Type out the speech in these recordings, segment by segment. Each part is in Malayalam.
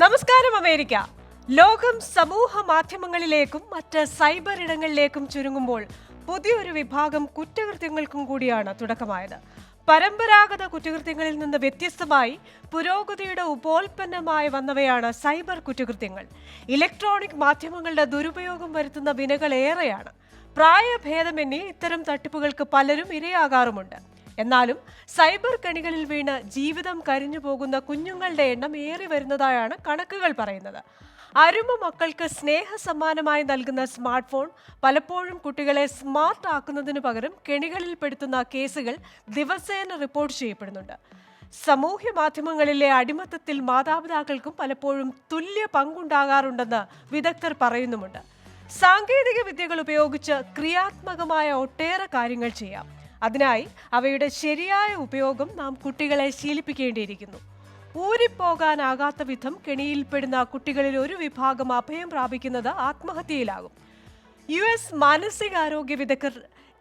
നമസ്കാരം അമേരിക്ക. ലോകം സമൂഹ മാധ്യമങ്ങളിലേക്കും മറ്റ് സൈബർ ഇടങ്ങളിലേക്കും ചുരുങ്ങുമ്പോൾ പുതിയൊരു വിഭാഗം കുറ്റകൃത്യങ്ങൾക്കും കൂടിയാണ് തുടക്കമായത്. പരമ്പരാഗത കുറ്റകൃത്യങ്ങളിൽ നിന്ന് വ്യത്യസ്തമായി പുരോഗതിയുടെ ഉപോൽപ്പന്നമായി വന്നവയാണ് സൈബർ കുറ്റകൃത്യങ്ങൾ. ഇലക്ട്രോണിക് മാധ്യമങ്ങളുടെ ദുരുപയോഗം വരുത്തുന്ന വിനകൾ ഏറെയാണ്. പ്രായഭേദമന്യേ ഇത്തരം തട്ടിപ്പുകൾക്ക് പലരും ഇരയാകാറുമുണ്ട്. എന്നാലും സൈബർ കണികളിൽ വീണ് ജീവിതം കരിഞ്ഞു പോകുന്ന കുഞ്ഞുങ്ങളുടെ എണ്ണം ഏറി വരുന്നതായാണ് കണക്കുകൾ പറയുന്നത്. അരുമ മക്കൾക്ക് സ്നേഹ സമ്മാനമായി നൽകുന്ന സ്മാർട്ട് ഫോൺ പലപ്പോഴും കുട്ടികളെ സ്മാർട്ട് ആക്കുന്നതിനു പകരം കെണികളിൽപ്പെടുത്തുന്ന കേസുകൾ ദിവസേന റിപ്പോർട്ട് ചെയ്യപ്പെടുന്നുണ്ട്. സാമൂഹ്യ മാധ്യമങ്ങളിലെ അടിമത്തത്തിൽ മാതാപിതാക്കൾക്കും പലപ്പോഴും തുല്യ പങ്കുണ്ടാകാറുണ്ടെന്ന് വിദഗ്ധർ പറയുന്നുമുണ്ട്. സാങ്കേതിക വിദ്യകൾ ഉപയോഗിച്ച് ക്രിയാത്മകമായ ഒട്ടേറെ കാര്യങ്ങൾ ചെയ്യാം. അതിനായി അവയുടെ ശരിയായ ഉപയോഗം നാം കുട്ടികളെ ശീലിപ്പിക്കേണ്ടിയിരിക്കുന്നു. ഊരിപ്പോകാനാകാത്ത വിധം കെണിയിൽപ്പെടുന്ന കുട്ടികളിൽ ഒരു വിഭാഗം അഭയം പ്രാപിക്കുന്നത് ആത്മഹത്യയിലാകും. US മാനസികാരോഗ്യ വിദഗ്ധർ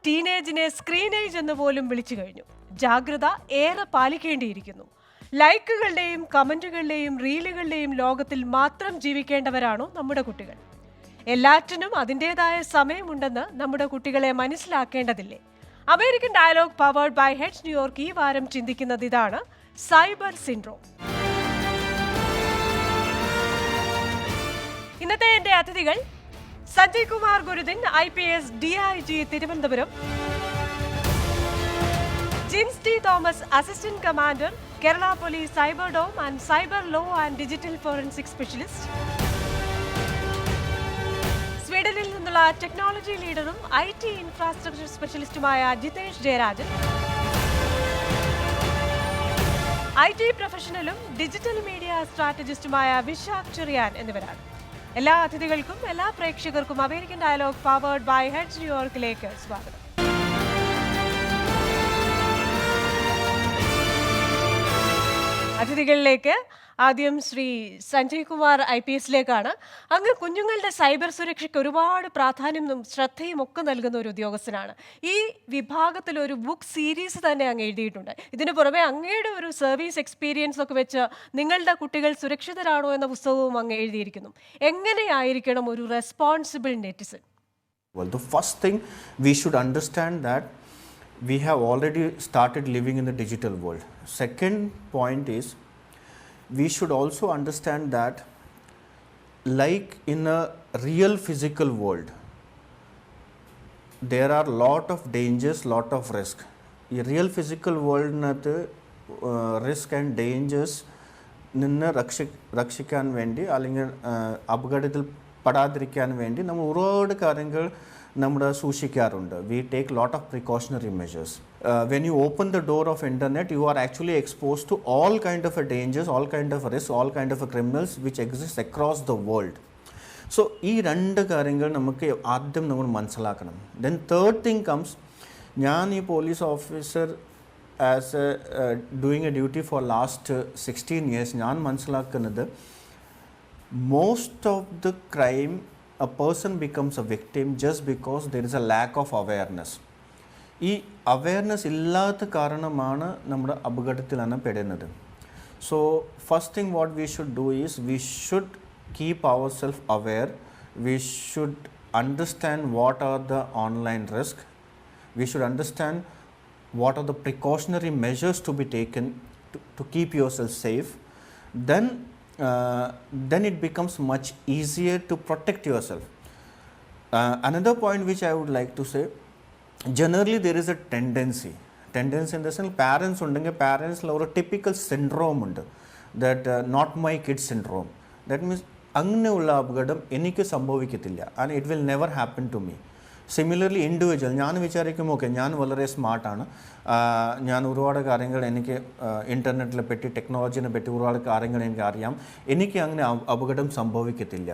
ടീനേജിനെ സ്ക്രീനേജ് എന്ന് പോലും വിളിച്ചു കഴിഞ്ഞു. ജാഗ്രത ഏറെ പാലിക്കേണ്ടിയിരിക്കുന്നു. ലൈക്കുകളുടെയും കമന്റുകളുടെയും റീലുകളുടെയും ലോകത്തിൽ മാത്രം ജീവിക്കേണ്ടവരാണോ നമ്മുടെ കുട്ടികൾ? എല്ലാറ്റിനും അതിൻ്റെതായ സമയമുണ്ടെന്ന് നമ്മുടെ കുട്ടികളെ മനസ്സിലാക്കേണ്ടതില്ലേ? American dialogue powered by heads New York ഈ വാരം ചിന്തിക്കുന്നത് ഇതാണ്: സൈബർ സിൻഡ്രോം. ഇന്നത്തെ എന്റെ അതിഥികൾ Sanjay Kumar Gurudin, IPS DIG Thiruvananthapuram; Jins T Thomas, assistant commander, Kerala police cyber dome and cyber law and digital forensic specialist; സ്വീഡനിൽ നിന്നുള്ള ടെക്നോളജി ലീഡറും IT ഇൻഫ്രാസ്ട്രക്ചർ സ്പെഷ്യലിസ്റ്റുമായ ജിതേഷ് ജയരാജൻ; IT പ്രൊഫഷണലും ഡിജിറ്റൽ മീഡിയ സ്ട്രാറ്റജിസ്റ്റുമായ വിശാഖ് ചെറിയാൻ എന്നിവരാണ്. എല്ലാ അതിഥികൾക്കും എല്ലാ പ്രേക്ഷകർക്കും American dialogue powered by heads ന്യൂയോർക്കിലേക്ക് സ്വാഗതം. അതിഥികളിലേക്ക് ആദ്യം ശ്രീ സഞ്ജയ് കുമാർ IPSലേക്കാണ്. അങ്ങ് കുഞ്ഞുങ്ങളുടെ സൈബർ സുരക്ഷയ്ക്ക് ഒരുപാട് പ്രാധാന്യവും ശ്രദ്ധയും ഒക്കെ നൽകുന്ന ഒരു ഉദ്യോഗസ്ഥനാണ്. ഈ വിഭാഗത്തിൽ ഒരു ബുക്ക് സീരീസ് തന്നെ അങ്ങ് എഴുതിയിട്ടുണ്ട്. ഇതിനു പുറമെ അങ്ങയുടെ ഒരു സർവീസ് എക്സ്പീരിയൻസ് ഒക്കെ വെച്ച് നിങ്ങളുടെ കുട്ടികൾ സുരക്ഷിതരാണോ എന്ന പുസ്തകവും അങ്ങ് എഴുതിയിരിക്കുന്നു. എങ്ങനെയായിരിക്കണം ഒരു responsible netizen? Well, the first thing we should understand that we have already started living in the digital world. Second point is we should also understand that like in a real physical world there are lot of dangers, lot of risk. In real physical world nathu risk and dangers ninne rakshikkan vendi allengi apagadathil പടാതിരിക്കാൻ വേണ്ടി നമ്മൾ ഒരുപാട് കാര്യങ്ങൾ നമ്മുടെ സൂക്ഷിക്കാറുണ്ട്. We take lot of precautionary measures. When you open the door of internet you are actually exposed to all kind of dangers, all kind of risk, all kind of criminals which exist across the world. So ഈ രണ്ട് കാര്യങ്ങൾ നമുക്ക് ആദ്യം നമ്മൾ മനസ്സിലാക്കണം. ദെൻ തേർഡ് തിങ് കംസ്, ഞാൻ ഈ police officer as doing A duty for last 16 years ഞാൻ മനസ്സിലാക്കുന്നത് most of the crime a person becomes a victim just because there is a lack of awareness. ഈ അവയർനെസ് ഇല്ലാത്ത കാരണമാണ് നമ്മുടെ അപകടത്തിലാണ് പെടുന്നത്. So first thing what we should do is we should keep our self aware. We should understand what are the online risk. We should understand what are the precautionary measures to be taken to keep yourself safe. Then it becomes much easier to protect yourself. Another point which I would like to say, generally there is a tendency in the sense parents undenge parents la or typical syndrome undu that not my kid syndrome. That means angne ulla apgadam enikku sambhavikkathilla and it will never happen to me. Similarly individual ഞാൻ വിചാരിക്കും ഓക്കെ ഞാൻ വളരെ സ്മാർട്ടാണ്, ഞാൻ ഒരുപാട് കാര്യങ്ങൾ എനിക്ക് ഇൻ്റർനെറ്റിനെ പറ്റി ടെക്നോളജിനെ പറ്റി ഒരുപാട് കാര്യങ്ങൾ എനിക്ക് അറിയാം, എനിക്ക് അങ്ങനെ അപകടം സംഭവിക്കത്തില്ല.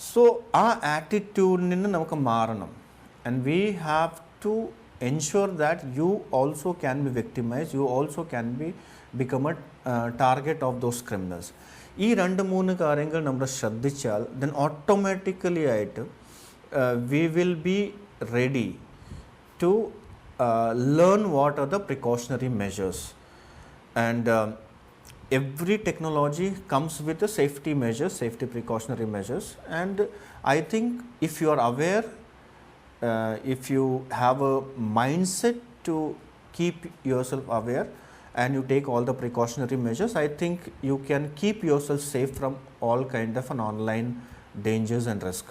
സോ ആ ആറ്റിറ്റ്യൂഡിൽ നിന്ന് നമുക്ക് മാറണം. And we have to ensure that you also can be victimise, you also can become a target of those criminals. ഈ 2-3 കാര്യങ്ങൾ നമ്മൾ ശ്രദ്ധിച്ചാൽ ദെൻ ഓട്ടോമാറ്റിക്കലി ആയിട്ട് we will be ready to learn what are the precautionary measures. And every technology comes with the safety measures, safety precautionary measures, and I think if you are aware, if you have a mindset to keep yourself aware and you take all the precautionary measures, I think you can keep yourself safe from all kind of an online dangers and risk.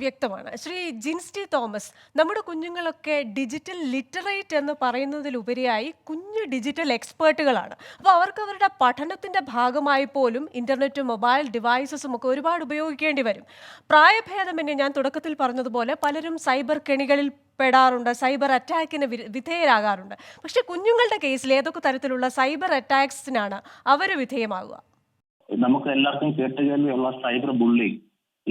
വ്യക്തമാണ്. ശ്രീ ജിൻസ്റ്റി തോമസ്, നമ്മുടെ കുഞ്ഞുങ്ങളൊക്കെ ഡിജിറ്റൽ ലിറ്ററേറ്റ് എന്ന് പറയുന്നതിലുപരിയായി കുഞ്ഞു ഡിജിറ്റൽ എക്സ്പേർട്ടുകളാണ്. അപ്പോൾ അവർക്ക് അവരുടെ പഠനത്തിൻ്റെ ഭാഗമായി പോലും ഇൻ്റർനെറ്റും മൊബൈൽ ഡിവൈസസും ഒക്കെ ഒരുപാട് ഉപയോഗിക്കേണ്ടി വരും. പ്രായഭേദമന്യേ ഞാൻ തുടക്കത്തിൽ പറഞ്ഞതുപോലെ പലരും സൈബർ കെണികളിൽ പെടാറുണ്ട്, സൈബർ അറ്റാക്കിന് വിധേയരാകാറുണ്ട്. പക്ഷേ കുഞ്ഞുങ്ങളുടെ കേസിൽ ഏതൊക്കെ തരത്തിലുള്ള സൈബർ അറ്റാക്സിനാണ് അവർ വിധേയമാകുക? നമുക്ക് എല്ലാവർക്കും കേട്ടുകേൾവിയുള്ള സൈബർ ബുള്ളിങ്.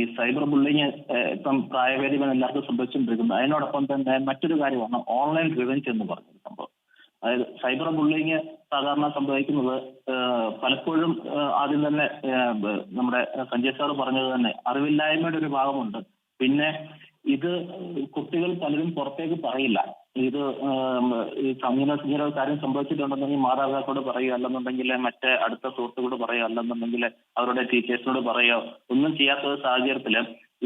ഈ സൈബർ ബുള്ളിങ് ഇപ്പം പ്രായഭേദം എല്ലാവർക്കും സംഭവിച്ചുകൊണ്ടിരിക്കുന്നത്. അതിനോടൊപ്പം തന്നെ മറ്റൊരു കാര്യമാണ് ഓൺലൈൻ റിവെഞ്ച് എന്ന് പറഞ്ഞൊരു സംഭവം. അതായത് സൈബർ ബുള്ളിങ് സാധാരണ സംഭവിക്കുന്നത് പലപ്പോഴും ആദ്യം തന്നെ നമ്മുടെ സഞ്ജയ് സാർ പറഞ്ഞത് തന്നെ അറിവില്ലായ്മയുടെ ഒരു ഭാഗമുണ്ട്. പിന്നെ ഇത് കുട്ടികൾ പലരും പുറത്തേക്ക് പറയില്ല. ഇത് ഇങ്ങനെ കാര്യം സംഭവിച്ചിട്ടുണ്ടെന്നുണ്ടെങ്കിൽ മാതാപിതാക്കളോട് പറയുക, അല്ലെന്നുണ്ടെങ്കിൽ മറ്റേ അടുത്ത സുഹൃത്തുക്കളോട് പറയുക, അല്ലെന്നുണ്ടെങ്കിൽ അവരുടെ ടീച്ചേഴ്സിനോട് പറയുക. ഒന്നും ചെയ്യാത്ത ഒരു സാഹചര്യത്തിൽ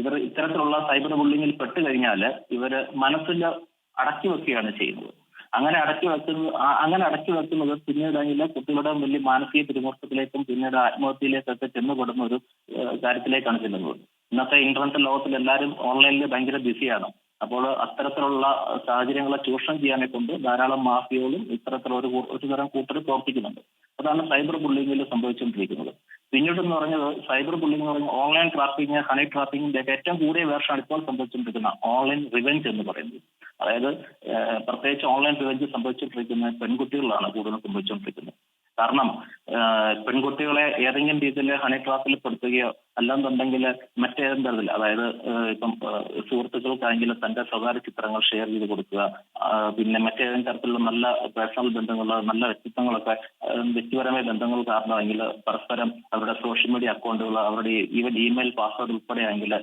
ഇവർ ഇത്തരത്തിലുള്ള സൈബർ ബുള്ളിങ്ങിൽ പെട്ട് കഴിഞ്ഞാൽ ഇവർ മനസ്സിൽ അടക്കി വെക്കുകയാണ് ചെയ്യുന്നത്. അങ്ങനെ അടക്കി വെക്കുന്നത് പിന്നീട് അതിലെ കുട്ടികളുടെ വലിയ മാനസിക പിരിമുറുക്കത്തിലേക്കും പിന്നീട് ആത്മഹത്യയിലേക്കൊക്കെ ചെന്നുപെടുന്ന ഒരു കാര്യത്തിലേക്കാണ് ചെല്ലുന്നത്. ഇന്നത്തെ ഇന്റർനെറ്റ് ലോകത്തിൽ എല്ലാവരും ഓൺലൈനിൽ ഭയങ്കര ബിസിയാണ്. അപ്പോൾ അത്തരത്തിലുള്ള സാഹചര്യങ്ങളെ ചൂഷണം ചെയ്യാനെ കൊണ്ട് ധാരാളം മാഫിയകളും ഇത്തരത്തിലുള്ള ഒരു തരം കൂട്ടർ പ്രവർത്തിക്കുന്നുണ്ട്. അതാണ് സൈബർ ബുള്ളിങ്ങിൽ സംഭവിച്ചുകൊണ്ടിരിക്കുന്നത്. പിന്നീടെന്ന് പറഞ്ഞത് സൈബർ ബുള്ളിംഗ് എന്ന് പറഞ്ഞാൽ ഓൺലൈൻ ട്രാപ്പിംഗ്, ഹണി ട്രാപ്പിംഗിന്റെ ഏറ്റവും കൂടിയ വേർഷനാണ് ഇപ്പോൾ സംഭവിച്ചുകൊണ്ടിരിക്കുന്ന ഓൺലൈൻ റിവെഞ്ച് എന്ന് പറയുന്നത്. അതായത് പ്രത്യേകിച്ച് ഓൺലൈൻ റിവെഞ്ച് സംഭവിച്ചുകൊണ്ടിരിക്കുന്ന പെൺകുട്ടികളാണ് കൂടുതൽ സംഭവിച്ചുകൊണ്ടിരിക്കുന്നത്. കാരണം പെൺകുട്ടികളെ ഏതെങ്കിലും രീതിയിൽ ഹണി ട്രാപ്പിൽ പെടുത്തുകയോ അല്ലെന്നുണ്ടെങ്കിൽ മറ്റേതെങ്കിലും തരത്തിൽ, അതായത് ഇപ്പം സുഹൃത്തുക്കൾക്കാണെങ്കിൽ തന്റെ സ്വകാര്യ ചിത്രങ്ങൾ ഷെയർ ചെയ്ത് കൊടുക്കുക, പിന്നെ മറ്റേതെങ്കിലും തരത്തിലുള്ള നല്ല പേഴ്സണൽ ബന്ധങ്ങൾ, നല്ല വ്യക്തിത്വങ്ങളൊക്കെ വ്യക്തിപരമായ ബന്ധങ്ങൾ കാരണമെങ്കിൽ പരസ്പരം അവരുടെ സോഷ്യൽ മീഡിയ അക്കൗണ്ടുകൾ, അവരുടെ ഈവൻ ഇമെയിൽ പാസ്വേഡ് ഉൾപ്പെടെയെങ്കിൽ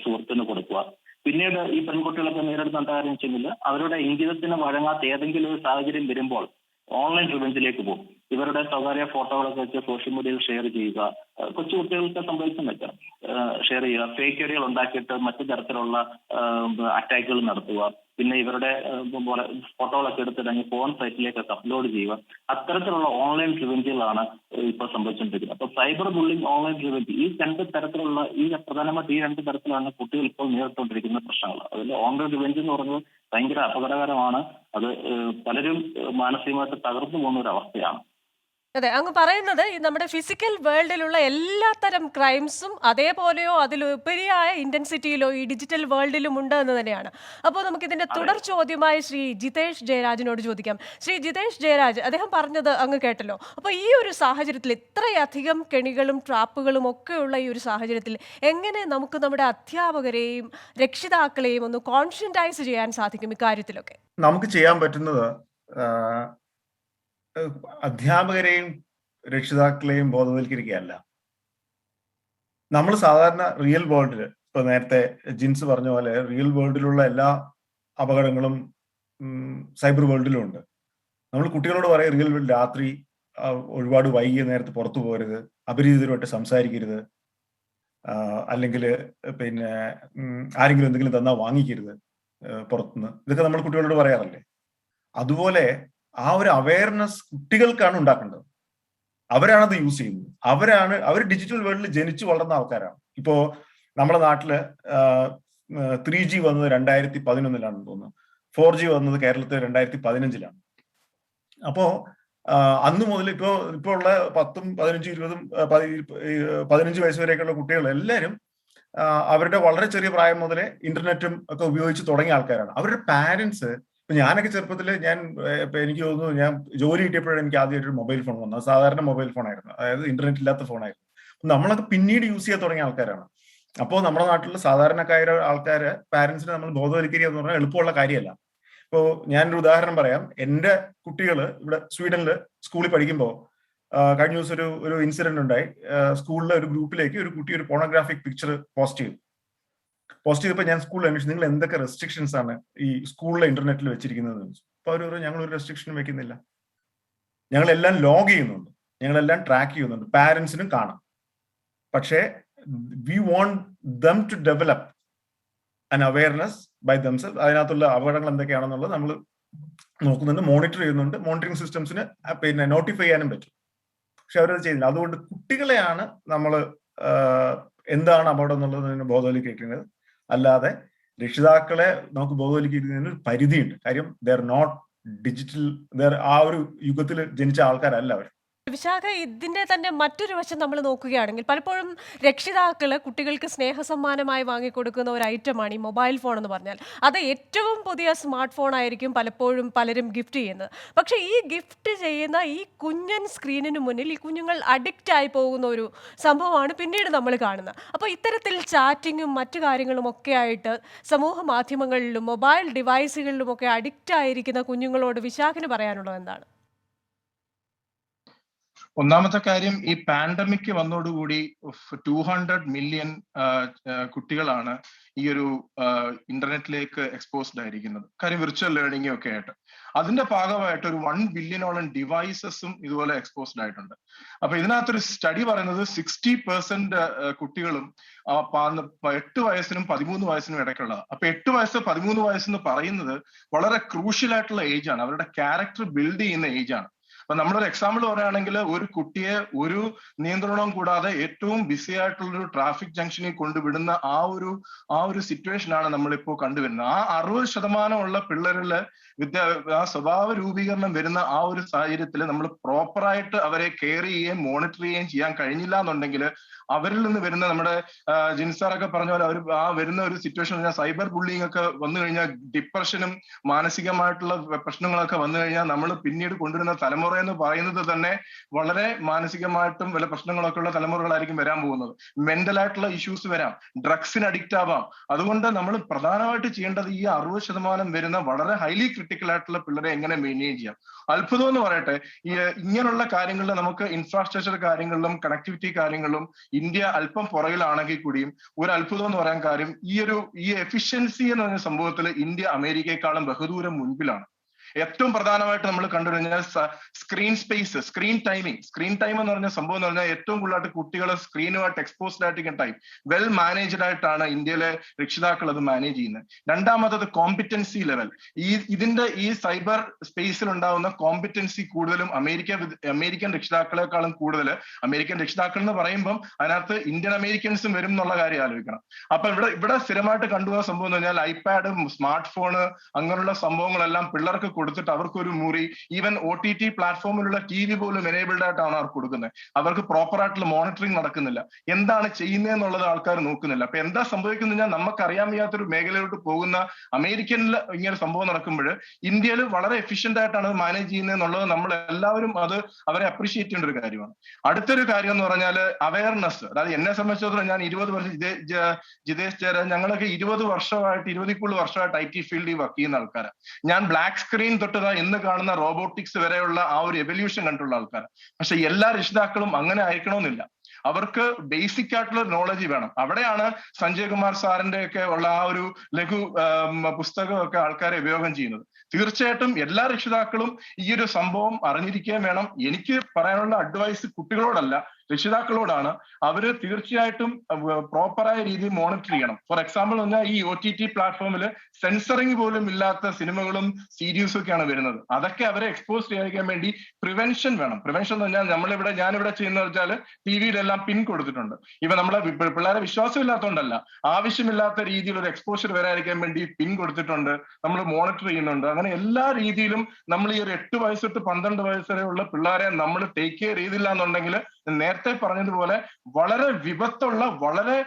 സുഹൃത്തിന് കൊടുക്കുക. പിന്നീട് ഈ പെൺകുട്ടികളൊക്കെ നേരിടുന്ന എന്താ കാര്യം വെച്ചെങ്കിൽ അവരുടെ ഇംഗിതത്തിന് വഴങ്ങാത്ത ഏതെങ്കിലും ഒരു സാഹചര്യം വരുമ്പോൾ ഓൺലൈൻ റിവെഞ്ചിലേക്ക് പോകും. ഇവരുടെ സ്വകാര്യ ഫോട്ടോകളൊക്കെ വെച്ച് സോഷ്യൽ മീഡിയയിൽ ഷെയർ ചെയ്യുക, കൊച്ചു കുട്ടികൾക്ക് സംഭവിച്ചെന്നൊക്കെ ഷെയർ ചെയ്യുക, ഫേക്ക് ഐഡികൾ ഉണ്ടാക്കിയിട്ട് മറ്റു തരത്തിലുള്ള അറ്റാക്കുകൾ നടത്തുക, പിന്നെ ഇവരുടെ ഫോട്ടോകളൊക്കെ എടുത്തിട്ട് ഫോൺ സൈറ്റിലേക്കൊക്കെ അപ്ലോഡ് ചെയ്യുക. അത്തരത്തിലുള്ള ഓൺലൈൻ റിവെഞ്ചുകളാണ് ഇപ്പോൾ സംഭവിച്ചുകൊണ്ടിരിക്കുന്നത്. അപ്പൊ സൈബർ ബുള്ളിങ്, ഓൺലൈൻ റിവെഞ്ച്, ഈ രണ്ട് തരത്തിലുള്ള പ്രധാനമായിട്ട് ഈ രണ്ട് തരത്തിലാണ് കുട്ടികൾ ഇപ്പോൾ നേരിട്ടുകൊണ്ടിരിക്കുന്ന പ്രശ്നങ്ങൾ. അതിൽ ഓൺലൈൻ റിവെഞ്ച് എന്ന് പറയുന്നത് ഭയങ്കര അപകടകരമാണ്. അത് പലരും മാനസികമായിട്ട് തകർന്നു പോകുന്ന ഒരു അവസ്ഥയാണ്. അതെ, അങ്ങ് പറയുന്നത് ഈ നമ്മുടെ ഫിസിക്കൽ വേൾഡിലുള്ള എല്ലാത്തരം ക്രൈംസും അതേപോലെയോ അതിലുപരിയായ ഇന്റൻസിറ്റിയിലോ ഈ ഡിജിറ്റൽ വേൾഡിലും ഉണ്ട് എന്ന് തന്നെയാണ്. അപ്പോൾ നമുക്കിതിന്റെ തുടർ ചോദ്യമായി ശ്രീ ജിതേഷ് ജയരാജിനോട് ചോദിക്കാം. ശ്രീ ജിതേഷ് ജയരാജ്, അദ്ദേഹം പറഞ്ഞത് അങ്ങ് കേട്ടല്ലോ. അപ്പോൾ ഈ ഒരു സാഹചര്യത്തിൽ ഇത്രയധികം കെണികളും ട്രാപ്പുകളും ഒക്കെയുള്ള ഈ ഒരു സാഹചര്യത്തിൽ എങ്ങനെ നമുക്ക് നമ്മുടെ അധ്യാപകരെയും രക്ഷിതാക്കളെയും ഒന്ന് കോൺഷ്യന്റൈസ് ചെയ്യാൻ സാധിക്കും ഇക്കാര്യത്തിലൊക്കെ? നമുക്ക് ചെയ്യാൻ പറ്റുന്നത് അധ്യാപകരെയും രക്ഷിതാക്കളെയും ബോധവൽക്കരിക്കുകയല്ല. നമ്മൾ സാധാരണ റിയൽ വേൾഡിൽ, ഇപ്പൊ നേരത്തെ ജിൻസ് പറഞ്ഞ പോലെ റിയൽ വേൾഡിലുള്ള എല്ലാ അപകടങ്ങളും സൈബർ വേൾഡിലും ഉണ്ട്. നമ്മൾ കുട്ടികളോട് പറയും റിയൽ വേൾഡ് രാത്രി ഒരുപാട് വൈകിയ നേരത്ത് പുറത്തു പോകരുത്, അപരിചിതരുമായിട്ട് സംസാരിക്കരുത്, അല്ലെങ്കിൽ പിന്നെ ആരെങ്കിലും എന്തെങ്കിലും തന്നാൽ വാങ്ങിക്കരുത് പുറത്തുനിന്ന്. ഇതൊക്കെ നമ്മൾ കുട്ടികളോട് പറയാറില്ലേ? അതുപോലെ ആ ഒരു അവയർനെസ് കുട്ടികൾക്കാണ് ഉണ്ടാക്കേണ്ടത്. അവരാണത് യൂസ് ചെയ്യുന്നത്. അവർ ഡിജിറ്റൽ വേൾഡിൽ ജനിച്ചു വളർന്ന ആൾക്കാരാണ്. ഇപ്പോ നമ്മുടെ നാട്ടില് 3G വന്നത് 2011 തോന്നുന്നു. 4G വന്നത് കേരളത്തിൽ 2015. അപ്പോ അന്ന് മുതൽ ഇപ്പോ ഉള്ള 10, 15, 20, 15 വയസ്സ് വരെയൊക്കെയുള്ള കുട്ടികൾ എല്ലാവരും അവരുടെ വളരെ ചെറിയ പ്രായം മുതലേ ഇന്റർനെറ്റും ഒക്കെ ഉപയോഗിച്ച് തുടങ്ങിയ ആൾക്കാരാണ്. അവരുടെ പാരന്റ്സ്, ഇപ്പൊ ഞാനൊക്കെ ചെറുപ്പത്തിൽ എനിക്ക് തോന്നുന്നു, ഞാൻ ജോലി കിട്ടിയപ്പോഴാണ് എനിക്ക് ആദ്യമായിട്ടൊരു മൊബൈൽ ഫോൺ വന്നത്. സാധാരണ മൊബൈൽ ഫോൺ ആയിരുന്നു, അതായത് ഇന്റർനെറ്റ് ഇല്ലാത്ത ഫോണായിരുന്നു. നമ്മളൊക്കെ പിന്നീട് യൂസ് ചെയ്യാൻ തുടങ്ങിയ ആൾക്കാരാണ്. അപ്പോൾ നമ്മുടെ നാട്ടിലുള്ള സാധാരണക്കാര ആൾക്കാരെ പാരന്റ്സിനെ നമ്മൾ ബോധവൽക്കരിക്കുക എന്ന് പറഞ്ഞാൽ എളുപ്പമുള്ള കാര്യമല്ല. ഇപ്പോൾ ഞാനൊരു ഉദാഹരണം പറയാം. എൻ്റെ കുട്ടികൾ ഇവിടെ സ്വീഡനിൽ സ്കൂളിൽ പഠിക്കുമ്പോൾ കഴിഞ്ഞ ദിവസം ഒരു ഇൻസിഡന്റ് ഉണ്ടായി. സ്കൂളിലെ ഒരു ഗ്രൂപ്പിലേക്ക് ഒരു കുട്ടി ഒരു പോണോഗ്രാഫിക് പിക്ചർ പോസ്റ്റ് ചെയ്തപ്പോൾ ഞാൻ സ്കൂളിൽ അന്വേഷിച്ചു, നിങ്ങൾ എന്തൊക്കെ റെസ്ട്രിക്ഷൻസ് ആണ് ഈ സ്കൂളിലെ ഇന്റർനെറ്റിൽ വെച്ചിരിക്കുന്നത്? അപ്പൊ അവർ ഞങ്ങളൊരു റെസ്ട്രിക്ഷനും വെക്കുന്നില്ല, ഞങ്ങളെല്ലാം ലോഗ് ചെയ്യുന്നുണ്ട്. ഞങ്ങളെല്ലാം ട്രാക്ക് ചെയ്യുന്നുണ്ട്, പാരൻസിനും കാണാം. പക്ഷേ we want them to develop an awareness by themselves. അതിനകത്തുള്ള അപകടങ്ങൾ എന്തൊക്കെയാണെന്നുള്ളത് നമ്മൾ നോക്കുന്നുണ്ട്, മോണിറ്റർ ചെയ്യുന്നുണ്ട്. മോണിറ്ററിംഗ് സിസ്റ്റംസിന് പിന്നെ നോട്ടിഫൈ ചെയ്യാനും പറ്റും. പക്ഷെ അവരത് ചെയ്യുന്നില്ല. അതുകൊണ്ട് കുട്ടികളെയാണ് നമ്മൾ എന്താണ് അപകടം എന്നുള്ളത് ബോധവൽക്കരിക്കുന്നത്. അല്ലാതെ രക്ഷിതാക്കളെ നമുക്ക് ബോധവൽക്കരിക്കുന്നതിന് ഒരു പരിധിയുണ്ട്. കാര്യം ദർ നോട്ട് ഡിജിറ്റൽ, ആ ഒരു യുഗത്തിൽ ജനിച്ച ആൾക്കാരല്ല അവർ. വിശാഖ, ഇതിന്റെ തന്നെ മറ്റൊരു വശം നമ്മൾ നോക്കുകയാണെങ്കിൽ പലപ്പോഴും രക്ഷിതാക്കൾ കുട്ടികൾക്ക് സ്നേഹസമ്മാനമായി വാങ്ങിക്കൊടുക്കുന്ന ഒരു ഐറ്റമാണ് ഈ മൊബൈൽ ഫോൺ എന്ന് പറഞ്ഞാൽ. അത് ഏറ്റവും പുതിയ സ്മാർട്ട് ഫോൺ ആയിരിക്കും പലപ്പോഴും പലരും ഗിഫ്റ്റ് ചെയ്യുന്നത്. പക്ഷേ ഈ ഗിഫ്റ്റ് ചെയ്യുന്ന ഈ കുഞ്ഞൻ സ്ക്രീനിന് മുന്നിൽ ഈ കുഞ്ഞുങ്ങൾ അഡിക്റ്റ് ആയി പോകുന്ന ഒരു സംഭവമാണ് പിന്നീട് നമ്മൾ കാണുന്നത്. അപ്പോൾ ഇത്തരത്തിൽ ചാറ്റിങ്ങും മറ്റു കാര്യങ്ങളും ഒക്കെ ആയിട്ട് സമൂഹ മാധ്യമങ്ങളിലും മൊബൈൽ ഡിവൈസുകളിലുമൊക്കെ അഡിക്റ്റ് ആയിരിക്കുന്ന കുഞ്ഞുങ്ങളോട് വിശാഖിന് പറയാനുള്ളത് എന്താണ്? ഒന്നാമത്തെ കാര്യം, ഈ പാൻഡമിക് വന്നോടുകൂടി 200 മില്യൺ കുട്ടികളാണ് ഈ ഒരു ഇന്റർനെറ്റിലേക്ക് എക്സ്പോസ്ഡ് ആയിരിക്കുന്നത്. കാര്യം വിർച്വൽ ലേണിംഗും ഒക്കെ ആയിട്ട്. അതിന്റെ ഭാഗമായിട്ട് ഒരു 1 ബില്യണോളം ഡിവൈസസും ഇതുപോലെ എക്സ്പോസ്ഡ് ആയിട്ടുണ്ട്. അപ്പൊ ഇതിനകത്തൊരു സ്റ്റഡി പറയുന്നത് 60% കുട്ടികളും 8 വയസ്സിനും 13 വയസ്സിനും ഇടയ്ക്കുള്ളത്. അപ്പൊ 8 വയസ്സ് 13 വയസ്സെന്ന് പറയുന്നത് വളരെ ക്രൂഷ്യൽ ആയിട്ടുള്ള ഏജ് ആണ്, അവരുടെ ക്യാരക്ടർ ബിൽഡ് ചെയ്യുന്ന ഏജ് ആണ്. അപ്പൊ നമ്മളൊരു എക്സാമ്പിൾ പറയുകയാണെങ്കിൽ, ഒരു കുട്ടിയെ ഒരു നിയന്ത്രണവും കൂടാതെ ഏറ്റവും ബിസി ആയിട്ടുള്ള ഒരു ട്രാഫിക് ജംഗ്ഷനിൽ കൊണ്ടുവിടുന്ന ആ ഒരു സിറ്റുവേഷൻ ആണ് നമ്മളിപ്പോ കണ്ടുവരുന്നത്. ആ 60% ഉള്ള പിള്ളേരില് ആ സ്വഭാവ രൂപീകരണം വരുന്ന ആ ഒരു സാഹചര്യത്തിൽ നമ്മൾ പ്രോപ്പറായിട്ട് അവരെ കെയർ ചെയ്യുകയും മോണിറ്റർ ചെയ്യുകയും ചെയ്യാൻ കഴിഞ്ഞില്ല എന്നുണ്ടെങ്കിൽ അവരിൽ നിന്ന് വരുന്ന, നമ്മുടെ ജിൻസാറൊക്കെ പറഞ്ഞ പോലെ, അവർ ആ വരുന്ന ഒരു സിറ്റുവേഷൻ കഴിഞ്ഞാൽ സൈബർ ബുള്ളിങ് ഒക്കെ വന്നു കഴിഞ്ഞാൽ, ഡിപ്രഷനും മാനസികമായിട്ടുള്ള പ്രശ്നങ്ങളൊക്കെ വന്നു കഴിഞ്ഞാൽ നമ്മൾ പിന്നീട് കൊണ്ടുവരുന്ന തലമുറ എന്ന് പറയുന്നത് തന്നെ വളരെ മാനസികമായിട്ടും വല്ല പ്രശ്നങ്ങളൊക്കെ ഉള്ള തലമുറകളായിരിക്കും വരാൻ പോകുന്നത്. മെന്റൽ ആയിട്ടുള്ള ഇഷ്യൂസ് വരാം, ഡ്രഗ്സിന് അഡിക്റ്റ് ആവാം. അതുകൊണ്ട് നമ്മൾ പ്രധാനമായിട്ട് ചെയ്യേണ്ടത് ഈ 60% വരുന്ന വളരെ ഹൈലി ക്രിട്ടിക്കൽ ആയിട്ടുള്ള പിള്ളേരെ എങ്ങനെ മെയിൻറ്റെയിൻ ചെയ്യാം. അത്ഭുതം എന്ന് പറയട്ടെ, ഈ ഇങ്ങനെയുള്ള കാര്യങ്ങളിൽ നമുക്ക് ഇൻഫ്രാസ്ട്രക്ചർ കാര്യങ്ങളിലും കണക്ടിവിറ്റി കാര്യങ്ങളിലും ഇന്ത്യ അല്പം പുറകിലാണെങ്കിൽ കൂടിയും ഒരു അത്ഭുതം എന്ന് പറയാൻ കാര്യം, ഈ എഫിഷ്യൻസി എന്ന് പറഞ്ഞ സംഭവത്തിൽ ഇന്ത്യ അമേരിക്കയെക്കാളും ബഹുദൂരം മുൻപിലാണ്. ഏറ്റവും പ്രധാനമായിട്ട് നമ്മൾ കണ്ടുകഴിഞ്ഞാൽ സ്ക്രീൻ സ്പേസ്, സ്ക്രീൻ ടൈം എന്ന് പറഞ്ഞ സംഭവം എന്ന് പറഞ്ഞാൽ ഏറ്റവും കൂടുതലായിട്ട് കുട്ടികളെ സ്ക്രീനുമായിട്ട് എക്സ്പോസ്ഡ് ആയിരിക്കുന്ന ടൈം വെൽ മാനേജ്ഡ് ആയിട്ടാണ് ഇന്ത്യയിലെ രക്ഷിതാക്കൾ അത് മാനേജ് ചെയ്യുന്നത്. രണ്ടാമത്തത് കോമ്പിറ്റൻസി ലെവൽ. ഈ സൈബർ സ്പേസിൽ ഉണ്ടാവുന്ന കോമ്പിറ്റൻസി കൂടുതലും അമേരിക്കൻ രക്ഷിതാക്കളെക്കാളും കൂടുതൽ, അമേരിക്കൻ രക്ഷിതാക്കൾ എന്ന് പറയുമ്പം അതിനകത്ത് ഇന്ത്യൻ അമേരിക്കൻസും വരും എന്നുള്ള കാര്യം ആലോചിക്കണം. അപ്പൊ ഇവിടെ സ്ഥിരമായിട്ട് കണ്ടുപോകുന്ന സംഭവം എന്ന് പറഞ്ഞാൽ ഐപാഡ്, സ്മാർട്ട് ഫോണ്, അങ്ങനെയുള്ള സംഭവങ്ങളെല്ലാം പിള്ളേർക്ക് കൊടുത്തിട്ട് അവർക്കൊരു മുറി, ഈവൻ OTT പ്ലാറ്റ്ഫോമിലുള്ള TV പോലും എനേബിൾഡ് ആയിട്ടാണ് അവർക്ക് കൊടുക്കുന്നത്. അവർക്ക് പ്രോപ്പർ ആയിട്ടുള്ള മോണിറ്ററിംഗ് നടക്കുന്നില്ല. എന്താണ് ചെയ്യുന്നതെന്നുള്ളത് ആൾക്കാർ നോക്കുന്നില്ല. അപ്പൊ എന്താ സംഭവിക്കുന്നത്, നമുക്കറിയാൻ വയ്യാത്തൊരു മേഖലയിലോട്ട് പോകുന്ന അമേരിക്കനിൽ ഇങ്ങനെ സംഭവം നടക്കുമ്പോൾ ഇന്ത്യയിൽ വളരെ എഫിഷ്യന്റ് ആയിട്ടാണ് അത് മാനേജ് ചെയ്യുന്നത് എന്നുള്ളത് നമ്മൾ എല്ലാവരും അവരെ അപ്രീഷിയേറ്റ് ചെയ്യേണ്ട ഒരു കാര്യമാണ്. അടുത്തൊരു കാര്യം എന്ന് പറഞ്ഞാൽ അവയർനെസ്. അതായത് എന്നെ സംബന്ധിച്ചിടത്തോളം ഞാൻ 20 വർഷം, ജിതേഷ് ചേരാൻ, ഞങ്ങളൊക്കെ 20 വർഷമായിട്ട് IT ഫീൽഡിൽ വർക്ക് ചെയ്യുന്ന ആൾക്കാരാണ്. ഞാൻ ബ്ലാക്ക് സ്ക്രീൻ തൊട്ടതാ എന്ന് കാണുന്ന റോബോട്ടിക്സ് വരെയുള്ള ആ ഒരു എവല്യൂഷൻ കണ്ടുള്ള ആൾക്കാരാണ്. പക്ഷെ എല്ലാ രക്ഷിതാക്കളും അങ്ങനെ ആയിരിക്കണമെന്നില്ല. അവർക്ക് ബേസിക് ആയിട്ടുള്ള നോളജ് വേണം. അവിടെയാണ് സഞ്ജയ് കുമാർ സാറിന്റെ ഒക്കെ ഉള്ള ആ ഒരു ലഘു പുസ്തകമൊക്കെ ആൾക്കാരെ ഉപയോഗം ചെയ്യുന്നത്. തീർച്ചയായിട്ടും എല്ലാ രക്ഷിതാക്കളും ഈ ഒരു സംഭവം അറിഞ്ഞിരിക്കുകയും വേണം. എനിക്ക് പറയാനുള്ള അഡ്വൈസ് കുട്ടികളോടല്ല, രക്ഷിതാക്കളോടാണ്. അവര് തീർച്ചയായിട്ടും പ്രോപ്പറായ രീതിയിൽ മോണിറ്റർ ചെയ്യണം. ഫോർ എക്സാമ്പിൾ പറഞ്ഞാൽ ഈ OTT പ്ലാറ്റ്ഫോമിൽ സെൻസറിങ് പോലും ഇല്ലാത്ത സിനിമകളും സീരീസും ഒക്കെയാണ് വരുന്നത്. അതൊക്കെ അവരെ എക്സ്പോസ് ചെയ്യാൻ വേണ്ടി പ്രിവെൻഷൻ വേണം. പ്രിവെൻഷൻ എന്ന് പറഞ്ഞാൽ ഞാനിവിടെ ചെയ്യുന്ന വെച്ചാൽ TVയിലെല്ലാം പിൻ കൊടുത്തിട്ടുണ്ട്. ഇവ നമ്മളെ പിള്ളേരെ വിശ്വാസമില്ലാത്തതുകൊണ്ടല്ല, ആവശ്യമില്ലാത്ത രീതിയിൽ ഒരു എക്സ്പോഷർ വരാതിരിക്കാൻ വേണ്ടി പിൻ കൊടുത്തിട്ടുണ്ട്. നമ്മൾ മോണിറ്റർ ചെയ്യുന്നുണ്ട്. അങ്ങനെ എല്ലാ രീതിയിലും നമ്മൾ ഈ ഒരു 8 വയസ്സ് തൊട്ട് 12 വയസ്സ് വരെയുള്ള പിള്ളേരെ നമ്മൾ ടേക്ക് കെയർ ചെയ്തില്ല എന്നുണ്ടെങ്കിൽ നേരത്തെ പറഞ്ഞതുപോലെ വളരെ വിപത്തുള്ള, വളരെ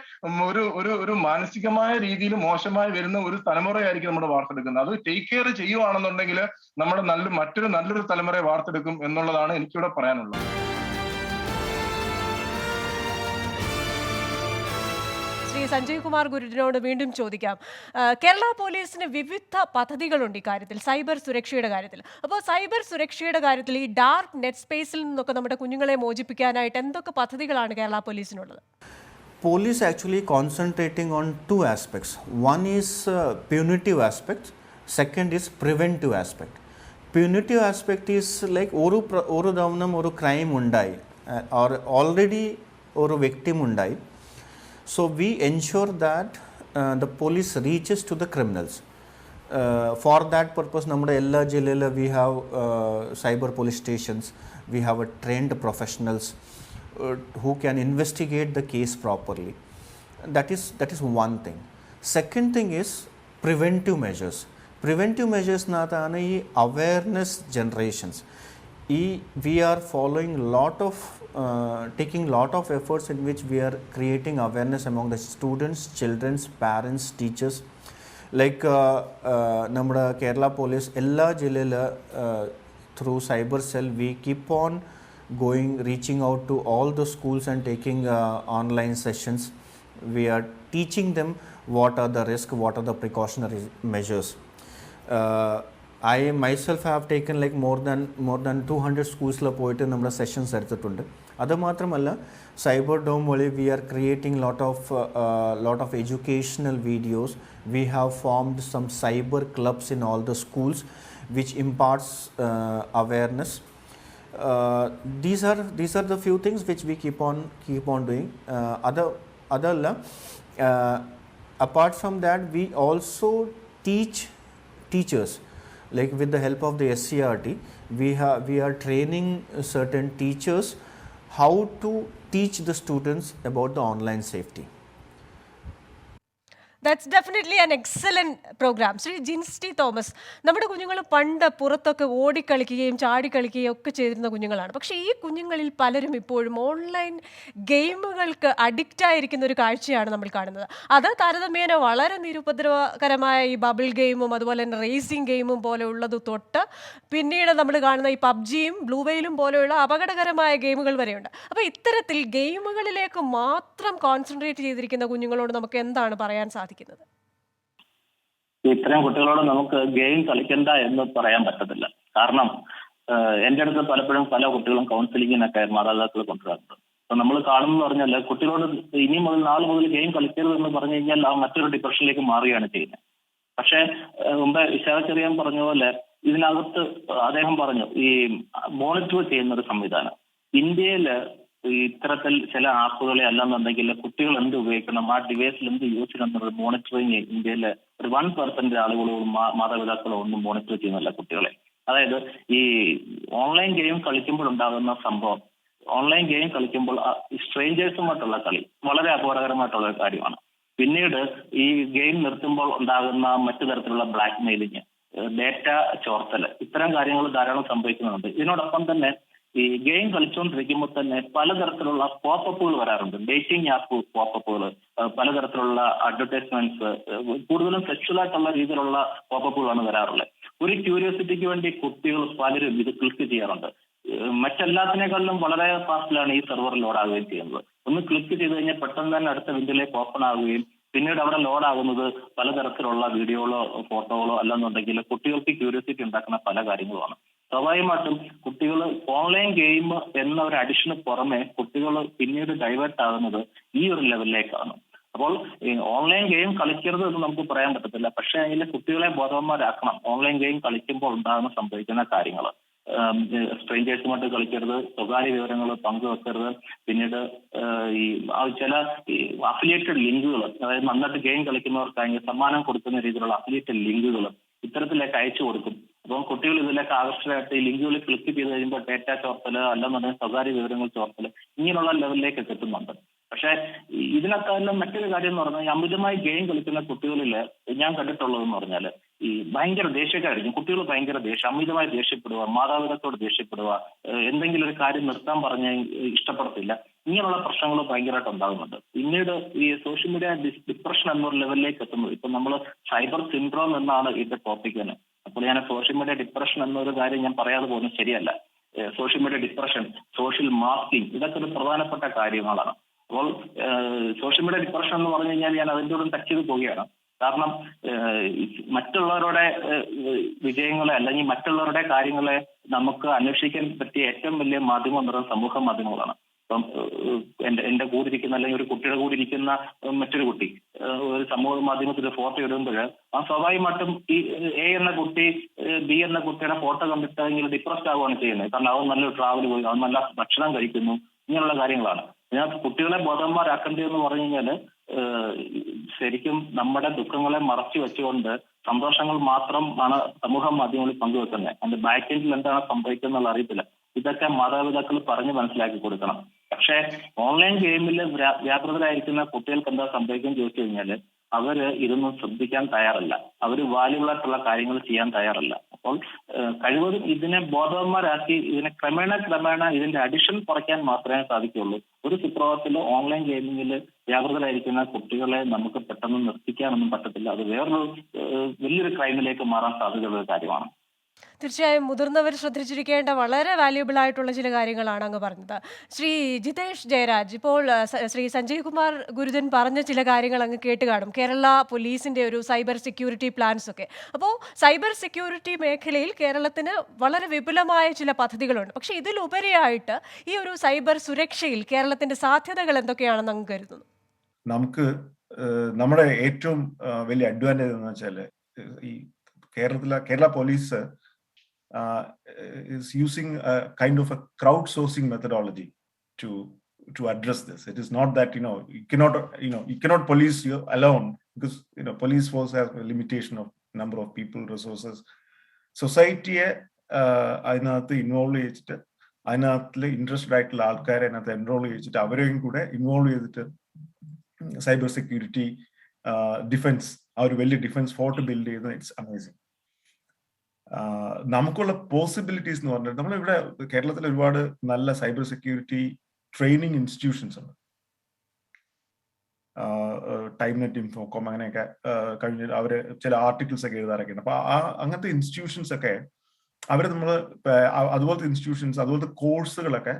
ഒരു മാനസികമായ രീതിയിൽ മോശമായി വരുന്ന ഒരു തലമുറയായിരിക്കും നമ്മുടെ വാർത്തെടുക്കുന്നത്. അത് ടേക്ക് കെയർ ചെയ്യുവാണെന്നുണ്ടെങ്കിൽ നമ്മൾ നല്ലൊരു തലമുറയെ വാർത്തെടുക്കും എന്നുള്ളതാണ് എനിക്കിവിടെ പറയാനുള്ളത്. ശ്രീ സഞ്ജയ് കുമാർ ഗുരുവിനോട് വീണ്ടും ചോദിക്കാം. കേരള പോലീസിന് വിവിധ പദ്ധതികളുണ്ട് ഇക്കാര്യത്തിൽ, സൈബർ സുരക്ഷയുടെ കാര്യത്തിൽ. അപ്പോൾ സൈബർ സുരക്ഷയുടെ കാര്യത്തിൽ ഈ ഡാർക്ക് നെറ്റ് സ്പേസിൽ നിന്നൊക്കെ നമ്മുടെ കുഞ്ഞുങ്ങളെ മോചിപ്പിക്കാനായിട്ട് എന്തൊക്കെ പദ്ധതികളാണ് Kerala പോലീസിനുള്ളത്? Police actually concentrating on two aspects. One is punitive aspect, second is preventive aspect. Punitive aspect is like oru davanam oru crime undai or already oru victim undai. So we ensure that the police reaches to the criminals. For that purpose, നമ്മുടെ എല്ലാ ജില്ലയിലും we have cyber police stations. We have a trained professionals who can investigate the case properly. That is one thing. Second thing is preventive measures. Preventive measures നാത്താണ് ഈ awareness generations. We are following taking lot of efforts in which we are creating awareness among the students, children, parents, teachers. Like നമ്മുടെ കേരള പോലീസ് എല്ലാ ജില്ലയിലും through cyber cell we keep on reaching out to all the schools and taking online sessions. We are teaching them what are the risks, what are the precautionary measures. I myself have taken like more than 200 schools la poite nammude sessions eduthittunde. Adu matramalla cyber dome vali we are creating lot of educational videos. We have formed some cyber clubs in all the schools which imparts awareness. These are the few things which we keep on doing. Apart from that, we also teach teachers, like with the help of the SCRT, we are training certain teachers how to teach the students about the online safety. That's definitely an excellent programme. Shri ജിൻസ്റ്റി Thomas, നമ്മുടെ കുഞ്ഞുങ്ങൾ പണ്ട് പുറത്തൊക്കെ ഓടിക്കളിക്കുകയും ചാടിക്കളിക്കുകയും ഒക്കെ ചെയ്തിരുന്ന കുഞ്ഞുങ്ങളാണ്. പക്ഷേ ഈ കുഞ്ഞുങ്ങളിൽ പലരും ഇപ്പോഴും ഓൺലൈൻ ഗെയിമുകൾക്ക് അഡിക്റ്റായിരിക്കുന്ന ഒരു കാഴ്ചയാണ് നമ്മൾ കാണുന്നത്. അത് താരതമ്യേന വളരെ നിരുപദ്രവകരമായ ഈ ബബിൾ ഗെയിമും അതുപോലെ തന്നെ റേസിംഗ് ഗെയിമും പോലെയുള്ളത് തൊട്ട് പിന്നീട് നമ്മൾ കാണുന്ന ഈ പബ്ജിയും ബ്ലൂ വെയിലും പോലെയുള്ള അപകടകരമായ ഗെയിമുകൾ വരെയുണ്ട്. അപ്പോൾ ഇത്തരത്തിൽ ഗെയിമുകളിലേക്ക് മാത്രം കോൺസെൻട്രേറ്റ് ചെയ്തിരിക്കുന്ന കുഞ്ഞുങ്ങളോട് നമുക്ക് എന്താണ് പറയാൻ സാധിക്കുന്നത്? ഇത്തരം കുട്ടികളോട് നമുക്ക് ഗെയിം കളിക്കണ്ട എന്ന് പറയാൻ പറ്റത്തില്ല. കാരണം എൻ്റെ അടുത്ത് പലപ്പോഴും പല കുട്ടികളും കൗൺസിലിങ്ങിനൊക്കെ മാതാപിതാക്കൾ കൊണ്ടുവരാറുണ്ട്. അപ്പൊ നമ്മൾ കാണുമെന്ന് പറഞ്ഞാൽ കുട്ടികളോട് ഇനി മുതൽ നാളെ മുതൽ ഗെയിം കളിക്കരുത് എന്ന് പറഞ്ഞു കഴിഞ്ഞാൽ ആ മറ്റൊരു ഡിപ്രഷനിലേക്ക് മാറുകയാണ് ചെയ്യുന്നത്. പക്ഷേ മുമ്പ് വിശാഖചെറിയാൻ പറഞ്ഞ പോലെ ഇതിനകത്ത് അദ്ദേഹം പറഞ്ഞു ഈ മോണിറ്റർ ചെയ്യുന്ന ഒരു സംവിധാനം ഇന്ത്യയില് ഇത്തരത്തിൽ ചില ആപ്പുകളെ അല്ലെന്നുണ്ടെങ്കിൽ കുട്ടികൾ എന്ത് ഉപയോഗിക്കണം, ആ ഡിവൈസിൽ എന്ത് യൂസ് ചെയ്യണം എന്നുള്ളത് മോണിറ്ററിങ് ഇന്ത്യയിലെ ഒരു 1% ആളുകളും മാതാപിതാക്കളോ ഒന്നും മോണിറ്റർ ചെയ്യുന്നില്ല കുട്ടികളെ. അതായത് ഈ ഓൺലൈൻ ഗെയിം കളിക്കുമ്പോൾ ഉണ്ടാകുന്ന സംഭവം, ഓൺലൈൻ ഗെയിം കളിക്കുമ്പോൾ സ്ട്രേഞ്ചേഴ്സുമായിട്ടുള്ള കളി വളരെ അപകടകരമായിട്ടുള്ള ഒരു കാര്യമാണ്. പിന്നീട് ഈ ഗെയിം നിർത്തുമ്പോൾ ഉണ്ടാകുന്ന മറ്റു തരത്തിലുള്ള ബ്ലാക്ക് മെയിലിങ്, ഡേറ്റ ചോർത്തൽ, ഇത്തരം കാര്യങ്ങൾ ധാരാളം സംഭവിക്കുന്നുണ്ട്. ഇതിനോടൊപ്പം തന്നെ ഈ ഗെയിം കളിച്ചുകൊണ്ടിരിക്കുമ്പോൾ തന്നെ പലതരത്തിലുള്ള പോപ്പപ്പുകൾ വരാറുണ്ട്. ഡേറ്റിംഗ് ആപ്പ് പോപ്പപ്പുകൾ, പലതരത്തിലുള്ള അഡ്വർടൈസ്മെന്റ്സ്, കൂടുതലും സെക്ഷൽ ആയിട്ടുള്ള രീതിയിലുള്ള പോപ്പപ്പുകളാണ് വരാറുള്ളത്. ഒരു ക്യൂരിയോസിറ്റിക്ക് വേണ്ടി കുട്ടികൾ പലരും ഇത് ക്ലിക്ക് ചെയ്യാറുണ്ട്. മറ്റെല്ലാത്തിനേക്കാളും വളരെ ഫാസ്റ്റിലാണ് ഈ സെർവർ ലോഡ് ആവുകയും ചെയ്യുന്നത്. ഒന്ന് ക്ലിക്ക് ചെയ്ത് കഴിഞ്ഞാൽ പെട്ടെന്ന് തന്നെ അടുത്ത വിൻഡോയിലേക്ക് ഓപ്പൺ ആവുകയും പിന്നീട് അവിടെ ലോഡ് ആകുന്നത് പലതരത്തിലുള്ള വീഡിയോകളോ ഫോട്ടോകളോ അല്ലെന്നുണ്ടെങ്കിൽ കുട്ടികൾക്ക് ക്യൂരിയോസിറ്റി ഉണ്ടാക്കുന്ന പല കാര്യങ്ങളുമാണ്. സ്വാഭാവികമായിട്ടും കുട്ടികൾ ഓൺലൈൻ ഗെയിം എന്ന ഒരു അഡിഷന് പുറമെ കുട്ടികൾ പിന്നീട് ഡൈവേർട്ട് ആകുന്നത് ഈ ഒരു ലെവലിലേക്കാണ്. അപ്പോൾ ഓൺലൈൻ ഗെയിം കളിക്കരുത് എന്ന് നമുക്ക് പറയാൻ പറ്റത്തില്ല. പക്ഷെ അതിൽ കുട്ടികളെ ബോധവാന്മാരാക്കണം. ഓൺലൈൻ ഗെയിം കളിക്കുമ്പോൾ സംഭവിക്കുന്ന കാര്യങ്ങൾ, സ്ട്രേഞ്ചേഴ്സുമായിട്ട് കളിക്കരുത്, സ്വകാര്യ വിവരങ്ങൾ പങ്കുവെക്കരുത്, പിന്നീട് ഈ ചില അഫിലിയേറ്റഡ് ലിങ്കുകൾ, അതായത് നന്നായിട്ട് ഗെയിം കളിക്കുന്നവർക്കാണെങ്കിൽ സമ്മാനം കൊടുക്കുന്ന രീതിയിലുള്ള അഫിലിയേറ്റഡ് ലിങ്കുകൾ ഇത്തരത്തിലേക്ക് അയച്ചു കൊടുക്കും. അപ്പം കുട്ടികൾ ഇതിലേക്ക് ആകർഷകമായിട്ട് ഈ ലിങ്കുകളിൽ ക്ലിക്ക് ചെയ്ത് കഴിയുമ്പോൾ ഡേറ്റ ചോർത്തല് അല്ലെന്നുണ്ടെങ്കിൽ സ്വകാര്യ വിവരങ്ങൾ ചോർത്തല് ഇങ്ങനെയുള്ള ലെവലിലേക്ക് എത്തുന്നുണ്ട്. പക്ഷെ ഇതിനൊക്കെല്ലാം മറ്റൊരു കാര്യം എന്ന് പറഞ്ഞാൽ അമിതമായി ഗെയിം കളിക്കുന്ന കുട്ടികളിൽ ഞാൻ കണ്ടിട്ടുള്ളതെന്ന് പറഞ്ഞാൽ ഈ ഭയങ്കര ദേഷ്യക്കായിരിക്കും. കുട്ടികൾ ഭയങ്കര അമിതമായി ദേഷ്യപ്പെടുക, മാതാപിതാക്കളോട് ദേഷ്യപ്പെടുക, എന്തെങ്കിലും ഒരു കാര്യം നിർത്താൻ പറഞ്ഞാൽ ഇഷ്ടപ്പെടത്തില്ല, ഇങ്ങനെയുള്ള പ്രശ്നങ്ങൾ ഭയങ്കരമായിട്ട് ഉണ്ടാകുന്നുണ്ട്. പിന്നീട് ഈ സോഷ്യൽ മീഡിയ ഡിപ്രഷൻ എന്നൊരു ലെവലിലേക്ക് എത്തുന്നത് ഇപ്പൊ നമ്മൾ സൈബർ സിൻഡ്രോം എന്നാണ് ഇതിന്റെ ടോപ്പിക് തന്നെ. അപ്പോൾ ഞാൻ സോഷ്യൽ മീഡിയ ഡിപ്രഷൻ എന്നൊരു കാര്യം ഞാൻ പറയാതെ പോകുന്നത് ശരിയല്ല. Social media depression, social masking, ഇതൊക്കെ ഒരു പ്രധാനപ്പെട്ട കാര്യങ്ങളാണ്. അപ്പോൾ സോഷ്യൽ മീഡിയ ഡിപ്രഷൻ എന്ന് പറഞ്ഞു കഴിഞ്ഞാൽ ഞാൻ അതിൻ്റെ കൂടെ ടച്ച് ചെയ്ത് പോവുകയാണ്. കാരണം മറ്റുള്ളവരുടെ വിജയങ്ങളെ അല്ലെങ്കിൽ മറ്റുള്ളവരുടെ കാര്യങ്ങളെ നമുക്ക് അന്വേഷിക്കാൻ പറ്റിയ ഏറ്റവും വലിയ മാധ്യമം എന്ന് പറയുന്നത് സമൂഹ മാധ്യമങ്ങളാണ്. ഇപ്പം എന്റെ കൂടെ ഇരിക്കുന്ന അല്ലെങ്കിൽ ഒരു കുട്ടിയുടെ കൂടെ ഇരിക്കുന്ന മറ്റൊരു കുട്ടി ഒരു സമൂഹ മാധ്യമത്തിൽ ഫോട്ടോ ഇടുമ്പോൾ ആ സ്വാഭാവികമായിട്ടും ഈ എ എന്ന കുട്ടി ബി എന്ന കുട്ടിയുടെ ഫോട്ടോ കണ്ടിട്ട് ഇങ്ങനെ ഡിപ്രസ്ഡ് ആവുകയാണ് ചെയ്യുന്നത്. കാരണം അവൻ നല്ലൊരു ട്രാവൽ പോയി, അവൻ നല്ല ഭക്ഷണം കഴിക്കുന്നു, ഇങ്ങനെയുള്ള കാര്യങ്ങളാണ്. ഞാൻ കുട്ടികളെ ബോധവാന്മാരാക്കേണ്ടതെന്ന് പറഞ്ഞു കഴിഞ്ഞാല് ശരിക്കും നമ്മുടെ ദുഃഖങ്ങളെ മറച്ചു വെച്ചുകൊണ്ട് സന്തോഷങ്ങൾ മാത്രം ആണ് സമൂഹ മാധ്യമങ്ങളിൽ പങ്കുവെക്കുന്നത്. അതിന്റെ ബാക്ക് എൻഡിൽ എന്താണ് സംഭവിക്കുന്നത് അറിയത്തില്ല. ഇതൊക്കെ മാതാപിതാക്കൾ പറഞ്ഞ് മനസ്സിലാക്കി കൊടുക്കണം. പക്ഷേ ഓൺലൈൻ ഗെയിമിൽ വ്യാപൃതരായിരിക്കുന്ന കുട്ടികൾക്ക് എന്താ സംഭവിക്കാൻ ചോദിച്ചു കഴിഞ്ഞാല് അവര് ഇതൊന്നും ശ്രദ്ധിക്കാൻ തയ്യാറല്ല. അവര് വാല്യുബിൾ ആയിട്ടുള്ള കാര്യങ്ങൾ ചെയ്യാൻ തയ്യാറല്ല. അപ്പോൾ കഴിവതും ഇതിനെ ബോധവാന്മാരാക്കി ഇതിനെ ക്രമേണ ഇതിന്റെ അഡിഷൻ കുറയ്ക്കാൻ മാത്രമേ സാധിക്കുള്ളൂ. ഒരു സുപ്രഭാതത്തിൽ ഓൺലൈൻ ഗെയിമിങ്ങിൽ വ്യാപൃതരായിരിക്കുന്ന കുട്ടികളെ നമുക്ക് പെട്ടെന്ന് നിർത്തിക്കാനൊന്നും പറ്റത്തില്ല. അത് വേറൊരു വലിയൊരു ക്രൈമിലേക്ക് മാറാൻ സാധ്യതയുള്ള ഒരു കാര്യമാണ്. തീർച്ചയായും മുതിർന്നവർ ശ്രദ്ധിച്ചിരിക്കേണ്ട വളരെ വാല്യുബിൾ ആയിട്ടുള്ള ചില കാര്യങ്ങളാണ് അങ്ങ് പറഞ്ഞത്. ശ്രീ ജിതേഷ് ജയരാജ്, ഇപ്പോൾ ശ്രീ സഞ്ജയ് കുമാർ ഗുരുജൻ പറഞ്ഞ ചില കാര്യങ്ങൾ അങ്ങ് കേട്ട് കാണും. കേരള പോലീസിന്റെ ഒരു സൈബർ സെക്യൂരിറ്റി പ്ലാൻസ് ഒക്കെ. അപ്പോൾ സൈബർ സെക്യൂരിറ്റി മേഖലയിൽ കേരളത്തിന് വളരെ വിപുലമായ ചില പദ്ധതികളുണ്ട്. പക്ഷേ ഇതിലുപരിയായിട്ട് ഈ ഒരു സൈബർ സുരക്ഷയിൽ കേരളത്തിന്റെ സാധ്യതകൾ എന്തൊക്കെയാണെന്ന് അങ്ങ് കരുതുന്നു? നമുക്ക് നമ്മുടെ ഏറ്റവും വലിയ അഡ്വാൻറ്റേജ് എന്ന് വെച്ചാൽ ഈ Kerala police is using a kind of a crowdsourcing methodology to address this. It is not that you cannot police you alone, because police force has a limitation of number of people, resources. Society അതിനകത്ത് ഇൻവോൾവ് ചെയ്തിട്ട് അതിനകത്ത് ഇൻട്രസ്റ്റഡ് ആയിട്ടുള്ള ആൾക്കാരെ അതിനകത്ത് എൻറോൾ ചെയ്തിട്ട് അവരെയും കൂടെ ഇൻവോൾവ് ചെയ്തിട്ട് സൈബർ സെക്യൂരിറ്റി ഡിഫൻസ് ആ ഒരു വലിയ ഡിഫൻസ് ഫോർട്ട് ബിൽഡ് ചെയ്യുന്നത് ഇറ്റ്സ് അമേസിങ്. നമുക്കുള്ള പോസിബിലിറ്റീസ് എന്ന് പറഞ്ഞാൽ നമ്മളിവിടെ കേരളത്തിൽ ഒരുപാട് നല്ല സൈബർ സെക്യൂരിറ്റി ട്രെയിനിങ് ഇൻസ്റ്റിറ്റ്യൂഷൻസ് ഉണ്ട്. ടൈം നെറ്റ് ഇൻഫോകോം അങ്ങനെയൊക്കെ കഴിഞ്ഞ അവര് ചില ആർട്ടിക്കിൾസ് ഒക്കെ എഴുതാറൊക്കെ ഉണ്ട്. അപ്പൊ അങ്ങനത്തെ ഇൻസ്റ്റിറ്റ്യൂഷൻസ് ഒക്കെ അവര് അതുപോലത്തെ ഇൻസ്റ്റിറ്റ്യൂഷൻസ് അതുപോലത്തെ കോഴ്സുകളൊക്കെ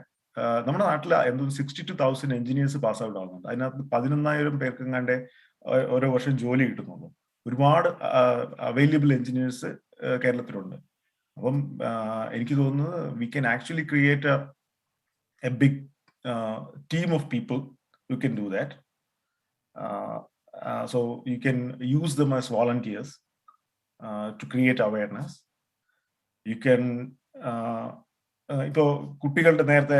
നമ്മുടെ നാട്ടിൽ 62,000 എഞ്ചിനീയേഴ്സ് പാസ് ഔട്ട് ആവുന്നുണ്ട്. അതിനകത്ത് 11,000 പേർക്ക് എങ്ങാണ്ട് ഓരോ വർഷം ജോലി കിട്ടുന്നുള്ളൂ. ഒരുപാട് അവൈലബിൾ എഞ്ചിനീയേഴ്സ് കേരളത്തിലുണ്ട്. അപ്പം എനിക്ക് തോന്നുന്നത് we can actually create a big team of people who can do that. So you can use them as volunteers to create awareness. You can ഇപ്പോൾ കുട്ടികളുടെ നേരത്തെ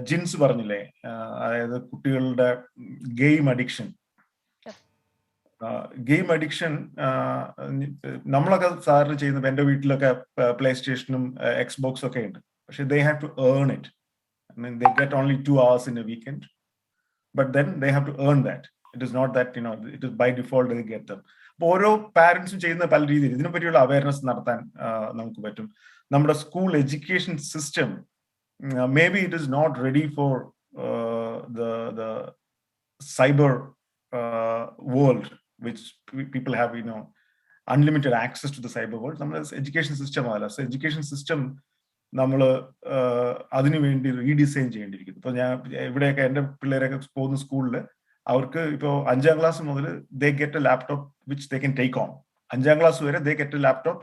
ജിൻസ് പറഞ്ഞില്ലേ, അതായത് കുട്ടികളുടെ ഗെയിം അഡിക്ഷൻ നമ്മളൊക്കെ സാധാരണ ചെയ്യുന്നത് എന്റെ വീട്ടിലൊക്കെ പ്ലേ സ്റ്റേഷനും എക്സ്ബോക്സും ഒക്കെ ഉണ്ട്. പക്ഷെ they have to earn it. I mean, they get only 2 hours in a weekend, but then they have to earn that. It is not that it is by default they get them. അപ്പോൾ ഓരോ പാരന്റ്സും ചെയ്യുന്ന പല രീതിയിൽ ഇതിനെ പറ്റിയുള്ള അവയർനെസ് നടത്താൻ നമുക്ക് പറ്റും. നമ്മുടെ school education system maybe it is not ready for the cyber world, which people have unlimited access to the cyber world. നമ്മുടെ എഡ്യൂക്കേഷൻ സിസ്റ്റം അതല്ല. സോ എഡ്യൂക്കേഷൻ സിസ്റ്റം നമ്മൾ അതിനു വേണ്ടി റീഡിസൈൻ ചെയ്യേണ്ടിയിരിക്കുന്നു. ഇപ്പൊ ഞാൻ ഇവിടെയൊക്കെ എന്റെ പിള്ളേരൊക്കെ പോകുന്ന സ്കൂളിൽ അവർക്ക് ഇപ്പോൾ 5ാം ക്ലാസ് മുതൽ they get a laptop which they can take on. 5ാം ക്ലാസ് വരെ they get a laptop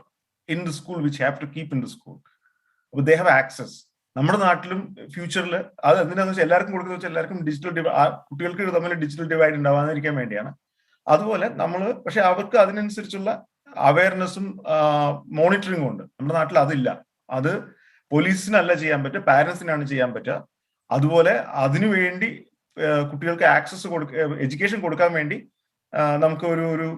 in the school which have to keep in the school. അപ്പോൾ ദേ ഹാവ് ആക്സസ്. നമ്മുടെ നാട്ടിലും ഫ്യൂച്ചറിൽ അത് എന്തിനാന്ന് വെച്ചാൽ എല്ലാവർക്കും കൊടുക്കുന്ന വെച്ചാൽ എല്ലാവർക്കും കുട്ടികൾക്ക് തമ്മിൽ ഡിജിറ്റൽ ഡിവൈഡ് ഉണ്ടാവാതിരിക്കാൻ വേണ്ടിയാണ്. അതുപോലെ നമ്മൾ പക്ഷെ അവർക്ക് അതിനനുസരിച്ചുള്ള അവയർനെസ്സും മോണിറ്ററിങ്ങും ഉണ്ട്. നമ്മുടെ നാട്ടിൽ അതില്ല. അത് പോലീസിനല്ല ചെയ്യാൻ പറ്റുക, പാരന്റ്സിനാണ് ചെയ്യാൻ പറ്റുക. അതുപോലെ അതിനുവേണ്ടി കുട്ടികൾക്ക് ആക്സസ് എഡ്യൂക്കേഷൻ കൊടുക്കാൻ വേണ്ടി നമുക്ക് ഒരു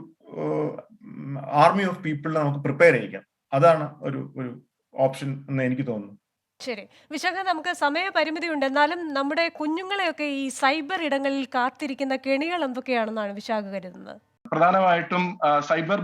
ആർമി ഓഫ് പീപ്പിളിനെ നമുക്ക് പ്രിപ്പയർ ചെയ്യിക്കാം. അതാണ് ഒരു ഓപ്ഷൻ എന്ന് എനിക്ക് തോന്നുന്നു. ശരി വിശാഖ, നമുക്ക് സമയപരിമിതി ഉണ്ട്. എന്നാലും നമ്മുടെ കുഞ്ഞുങ്ങളെയൊക്കെ ഈ സൈബർ ഇടങ്ങളിൽ കാത്തിരിക്കുന്ന കെണികൾ എന്തൊക്കെയാണെന്നാണ് വിശാഖ കരുതുന്നത്? പ്രധാനമായിട്ടും സൈബർ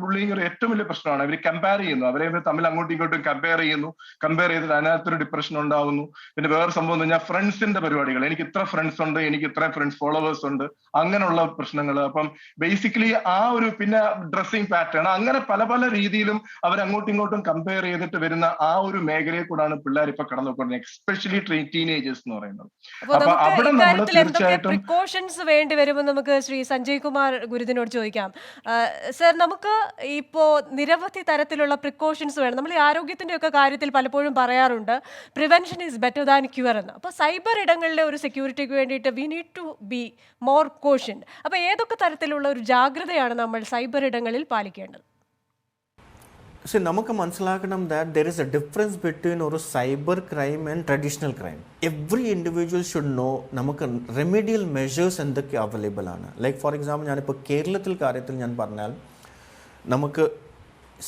ബുള്ളിങ് ഒരു ഏറ്റവും വലിയ പ്രശ്നമാണ്. അവർ കമ്പയർ ചെയ്യുന്നു, അവരെ തമ്മിൽ അങ്ങോട്ടും ഇങ്ങോട്ടും കമ്പയർ ചെയ്തിട്ട് അതിനകത്തൊരു ഡിപ്രഷൻ ഉണ്ടാവുന്നു. പിന്നെ വേറെ സംഭവം എന്ന് പറഞ്ഞാൽ ഫ്രണ്ട്സിന്റെ പരിപാടികൾ, എനിക്ക് ഇത്ര ഫ്രണ്ട്സ് ഉണ്ട്, എനിക്ക് ഇത്ര ഫ്രണ്ട്സ് ഫോളോവേഴ്സ് ഉണ്ട്, അങ്ങനെയുള്ള പ്രശ്നങ്ങൾ. അപ്പം ബേസിക്കലി ആ ഒരു പിന്നെ ഡ്രസ്സിങ് പാറ്റേൺ, അങ്ങനെ പല പല രീതിയിലും അവർ അങ്ങോട്ടും ഇങ്ങോട്ടും കമ്പയർ ചെയ്തിട്ട് വരുന്ന ആ ഒരു മേഖലയെ കൂടാണ് പിള്ളേർ ഇപ്പൊ കടന്നുകൊണ്ടിരുന്നത്, എക്സ്പെഷ്യലി ടീനേജേഴ്സ് എന്ന് പറയുന്നത്. അപ്പൊ അവിടെ നമ്മൾ തീർച്ചയായിട്ടും പ്രിക്കോഷൻസ് വേണ്ടി വരുമ്പോൾ നമുക്ക് ശ്രീ സഞ്ജയ് കുമാർ ഗുരുദിനോട് ചോദിക്കാം. സർ, നമുക്ക് ഇപ്പോൾ നിരവധി തരത്തിലുള്ള പ്രിക്കോഷൻസ് വേണം. നമ്മൾ ഈ ആരോഗ്യത്തിൻ്റെയൊക്കെ കാര്യത്തിൽ പലപ്പോഴും പറയാറുണ്ട് prevention is better than cure എന്ന്. അപ്പോൾ സൈബർ ഇടങ്ങളിലെ ഒരു സെക്യൂരിറ്റിക്ക് വേണ്ടിയിട്ട് we need to be more cautioned. അപ്പോൾ ഏതൊക്കെ തരത്തിലുള്ള ഒരു ജാഗ്രതയാണ് നമ്മൾ സൈബർ ഇടങ്ങളിൽ പാലിക്കേണ്ടത്? See, നമുക്ക് മനസ്സിലാക്കണം that there is a difference between ഒരു cyber crime and traditional crime. Every individual should know നമുക്ക് റെമീഡിയൽ മെഷേഴ്സ് എന്തൊക്കെ അവൈലബിൾ ആണ്. ലൈക്ക് ഫോർ എക്സാമ്പിൾ, ഞാനിപ്പോൾ കേരളത്തിൽ കാര്യത്തിൽ ഞാൻ പറഞ്ഞാൽ നമുക്ക്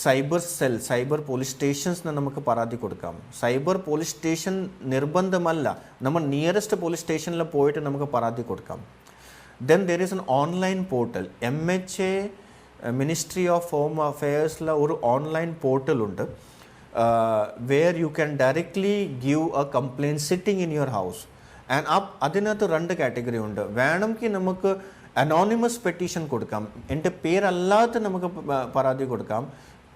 സൈബർ സെൽ, സൈബർ പോലീസ് സ്റ്റേഷൻസിന് നമുക്ക് പരാതി കൊടുക്കാം. സൈബർ പോലീസ് സ്റ്റേഷൻ നിർബന്ധമല്ല, നമ്മൾ നിയറസ്റ്റ് പോലീസ് സ്റ്റേഷനിൽ പോയിട്ട് നമുക്ക് പരാതി കൊടുക്കാം. Then there is an online portal. MHA ministry of home അഫെയർസിലെ ഒരു ഓൺലൈൻ പോർട്ടലുണ്ട് where you can directly give a complaint sitting in your house. And അതിനകത്ത് 2 കാറ്റഗറി ഉണ്ട്. വേണമെങ്കിൽ നമുക്ക് അനോണിമസ് പെറ്റീഷൻ കൊടുക്കാം, എൻ്റെ പേരല്ലാത്ത നമുക്ക് പരാതി കൊടുക്കാം.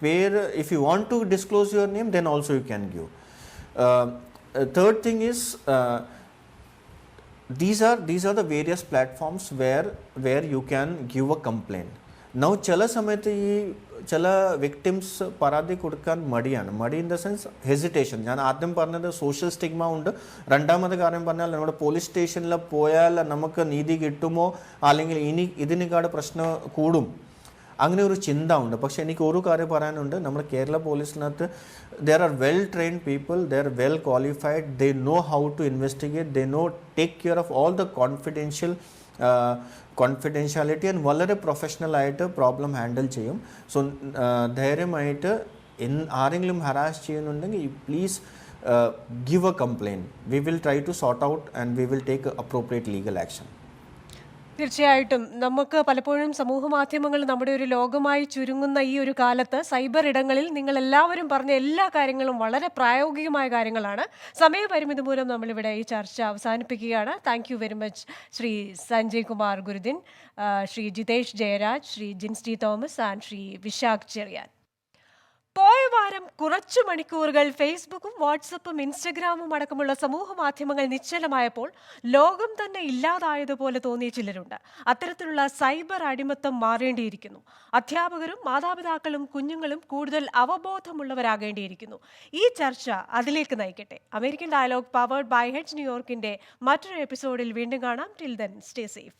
പേര് if you want to disclose your name then also you can give. Third thing is these are the various platforms where you can give a complaint. Now ചില സമയത്ത് ഈ ചില വിക്ടിംസ് പരാതി കൊടുക്കാൻ മടി ഇൻ ദ സെൻസ് ഹെസിറ്റേഷൻ. ഞാൻ ആദ്യം പറഞ്ഞത് സോഷ്യൽ സ്റ്റിഗ്മ ഉണ്ട്. രണ്ടാമത്തെ കാര്യം പറഞ്ഞാൽ നമ്മുടെ പോലീസ് സ്റ്റേഷനിൽ പോയാൽ നമുക്ക് നീതി കിട്ടുമോ, അല്ലെങ്കിൽ ഇതിനേക്കാട് പ്രശ്നം കൂടും, അങ്ങനെ ഒരു ചിന്ത ഉണ്ട്. പക്ഷെ എനിക്ക് ഒരു കാര്യം പറയാനുണ്ട്, നമ്മുടെ Kerala പോലീസിനകത്ത് there are well trained people, they are well qualified, they know how to investigate, they know take care of all the confidentiality and വളരെ പ്രൊഫഷണൽ ആയിട്ട് പ്രോബ്ലം ഹാൻഡിൽ ചെയ്യും. സോ ധൈര്യമായിട്ട് ആരെങ്കിലും ഹരാസ് ചെയ്യുന്നുണ്ടെങ്കിൽ please give a complaint. We will try to sort out and we will take appropriate legal action. തീർച്ചയായിട്ടും നമുക്ക് പലപ്പോഴും സമൂഹ മാധ്യമങ്ങൾ നമ്മുടെ ഒരു ലോകമായി ചുരുങ്ങുന്ന ഈ ഒരു കാലത്ത് സൈബർ ഇടങ്ങളിൽ നിങ്ങൾ എല്ലാവരും പറഞ്ഞ എല്ലാ കാര്യങ്ങളും വളരെ പ്രായോഗികമായ കാര്യങ്ങളാണ്. സമയപരിമിതി മൂലം നമ്മളിവിടെ ഈ ചർച്ച അവസാനിപ്പിക്കുകയാണ്. Thank you very much Shri Sanjay Kumar Gurudin, Shri Jitesh Jayaraj, Shri ജിൻസ്റ്റി Thomas and Shri Vishakh Cheriyan. പോയ വാരം കുറച്ചു മണിക്കൂറുകൾ ഫേസ്ബുക്കും വാട്സപ്പും ഇൻസ്റ്റഗ്രാമും അടക്കമുള്ള സമൂഹ മാധ്യമങ്ങൾ നിശ്ചലമായപ്പോൾ ലോകം തന്നെ ഇല്ലാതായതുപോലെ തോന്നിയ ചിലരുണ്ട്. അത്തരത്തിലുള്ള സൈബർ അടിമത്തം മാറേണ്ടിയിരിക്കുന്നു. അധ്യാപകരും മാതാപിതാക്കളും കുഞ്ഞുങ്ങളും കൂടുതൽ അവബോധമുള്ളവരാകേണ്ടിയിരിക്കുന്നു. ഈ ചർച്ച അതിലേക്ക് നയിക്കട്ടെ. American dialogue powered by heads ന്യൂയോർക്കിന്റെ മറ്റൊരു എപ്പിസോഡിൽ വീണ്ടും കാണാം. Till then stay safe.